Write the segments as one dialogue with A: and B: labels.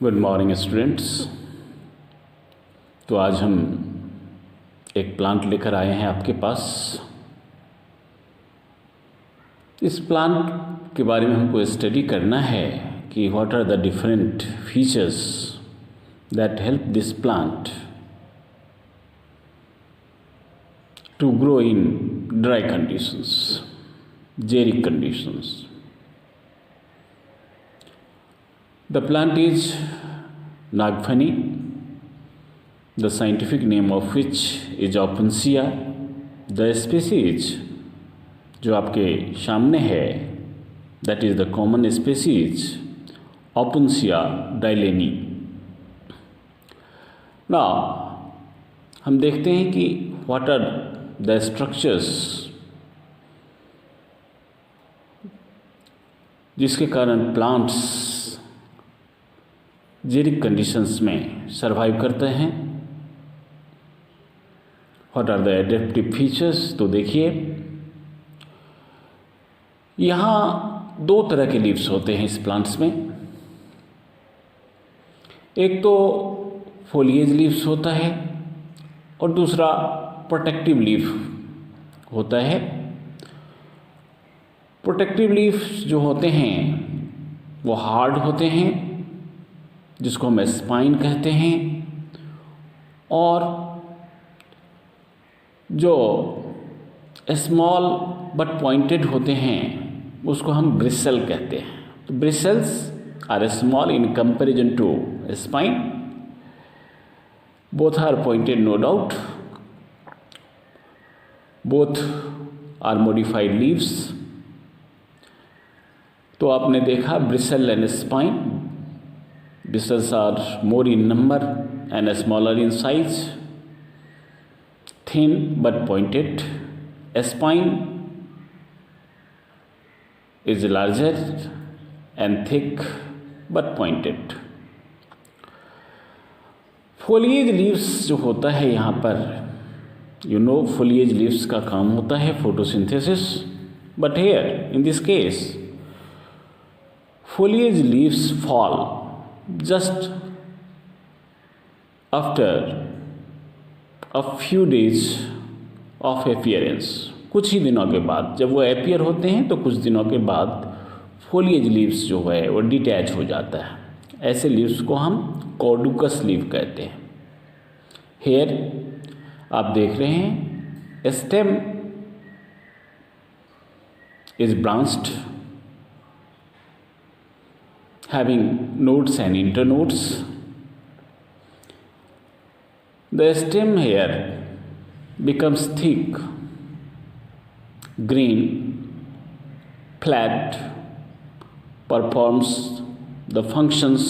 A: Good morning students. तो आज हम एक प्लांट लेकर आए हैं आपके पास। इस प्लांट के बारे में हमको स्टडी करना है कि what are the different features that help this plant to grow in dry conditions, xeric conditions. The plant is Nagfani, the scientific name of which is Opuntia. The species जो आपके सामने है that is the common species Opuntia daileni. Now हम देखते हैं कि what are the structures जिसके कारण प्लांट्स xeric कंडीशंस में सरवाइव करते हैं। What are the adaptive features? तो देखिए, यहाँ दो तरह के लीव्स होते हैं इस प्लांट्स में। एक तो फोलिएज लीव्स होता है और दूसरा प्रोटेक्टिव लीफ होता है। प्रोटेक्टिव लीव्स जो होते हैं वो हार्ड होते हैं, जिसको हम स्पाइन कहते हैं, और जो स्मॉल बट पॉइंटेड होते हैं उसको हम ब्रिसल कहते हैं। तो bristles are small in comparison to spine, both are pointed no doubt, both are modified leaves. तो आपने देखा bristle and spine, bristles are more in number and smaller in size, thin but pointed. A spine is larger and thick but pointed. foliage leaves जो होता है यहाँ पर, foliage leaves का काम होता है photosynthesis, but here in this case foliage leaves fall just after a few days of appearance. कुछ ही दिनों के बाद जब वो अपीयर होते हैं तो कुछ दिनों के बाद फोलिएज लीव्स जो है वो डिटैच हो जाता है। ऐसे लीव्स को हम कॉर्डुकस लीव कहते हैं। हेयर आप देख रहे हैं, stem is branched having nodes and internodes. The stem here becomes thick, green, flat, performs the functions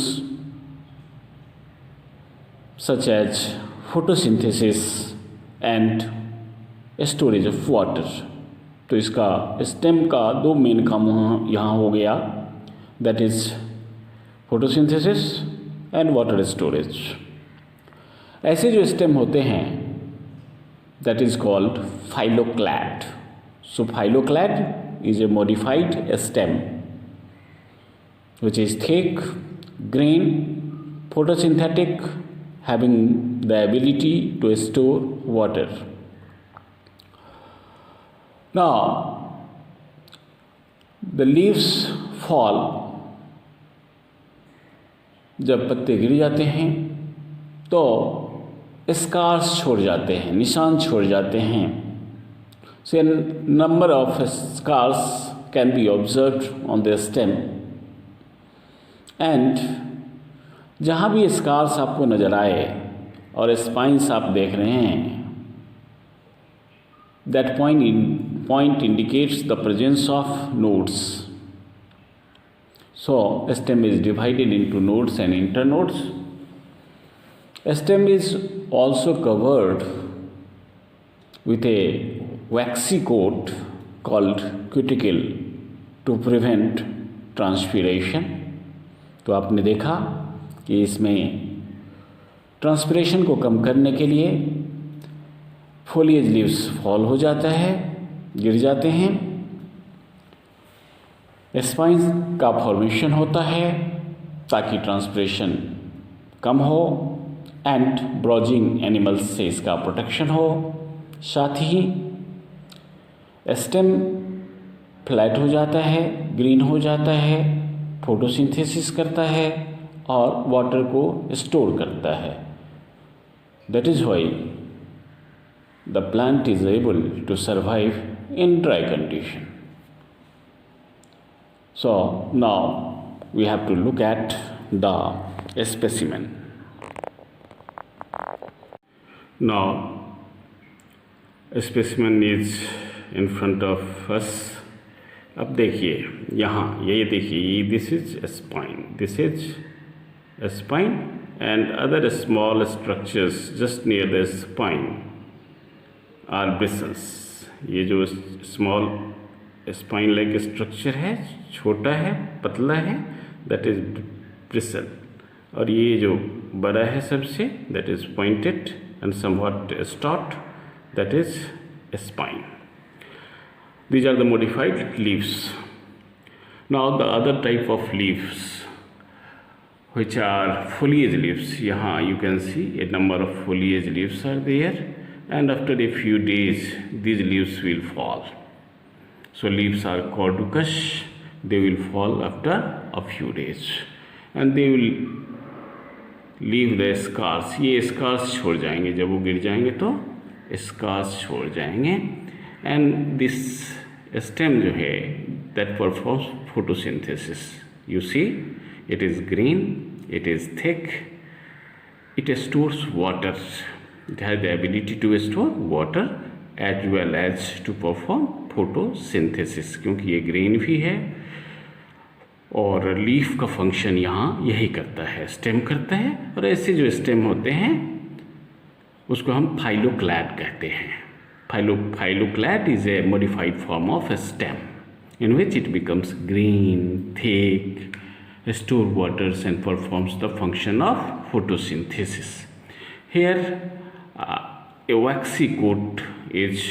A: such as photosynthesis and storage of water. तो इसका स्टेम का दो मेन काम यहाँ हो गया, that is photosynthesis and water storage. ऐसे जो स्टेम होते हैं that is called phylloclade. So phylloclade is a modified stem which is thick, green, photosynthetic, having the ability to store water. Now the leaves fall, जब पत्ते गिर जाते हैं तो स्कार्स छोड़ जाते हैं, निशान छोड़ जाते हैं। से number of scars can be observed on the stem, and जहाँ भी स्कार्स आपको नज़र आए और स्पाइन्स आप देख रहे हैं, that point indicates the presence of nodes. So stem is divided into nodes and internodes. Stem is also covered with a waxy coat called cuticle to prevent transpiration. तो आपने देखा कि इसमें ट्रांसपिरेशन को कम करने के लिए फोलिएज लीव्स फॉल हो जाता है, गिर जाते हैं, स्पाइन का फॉर्मेशन होता है ताकि ट्रांसपिरेशन कम हो एंड ब्राउजिंग एनिमल्स से इसका प्रोटेक्शन हो, साथ ही स्टेम फ्लैट हो जाता है, ग्रीन हो जाता है, फोटोसिंथेसिस करता है और वाटर को स्टोर करता है. That is why the plant is able to survive in dry condition. So now we have to look at the specimen. Now specimen is in front of us. अब देखिए यहाँ ये देखिए, this is spine, this is spine and other small structures just near the spine are bristles. ये जो small spine like structure है, छोटा है, पतला है, दैट इज ब्रिसल. और ये जो बड़ा है सबसे, that is pointed and somewhat stout, that is spine. These are the modified leaves. Now the other type of leaves which are foliage leaves. यहाँ you can see a number of foliage leaves are there. And after a few days these leaves will fall. So leaves are caducous, they will fall after a few days and they will leave the scars. ये scars छोड़ जाएंगे, जब वो गिर जाएंगे तो scars छोड़ जाएंगे. And this stem जो है that performs photosynthesis. You see it is green, it is thick, it stores water. It has the ability to store water as well as to perform photosynthesis. क्योंकि ये green भी है और leaf का function यहाँ यही करता है, स्टेम करता है. और ऐसे जो स्टेम होते हैं उसको हम फाइलोक्लैड कहते हैं. Phylloclade is a modified form of A stem in which it becomes green, thick, store waters and performs the function of photosynthesis. Here a waxy coat is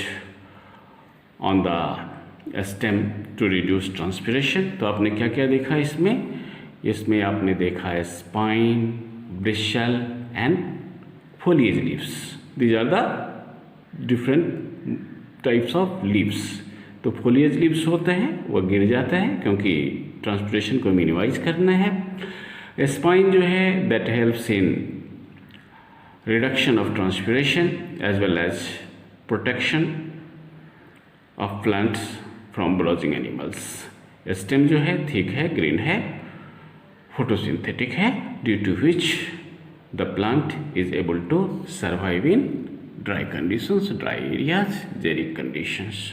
A: on the stem to reduce transpiration. तो आपने क्या क्या देखा इसमें? इसमें आपने देखा है spine, bristle and foliage leaves. These are the different types of leaves. तो foliage leaves होते हैं, वो गिर जाता है क्योंकि ट्रांसपिरेशन को मिनिमाइज करना है. spine जो है that helps in reduction of transpiration as well as protection of plants from browsing animals. Stem जो है थिक है, ग्रीन है, photosynthetic है, due to which the plant is able to survive in dry conditions, dry areas, xeric conditions.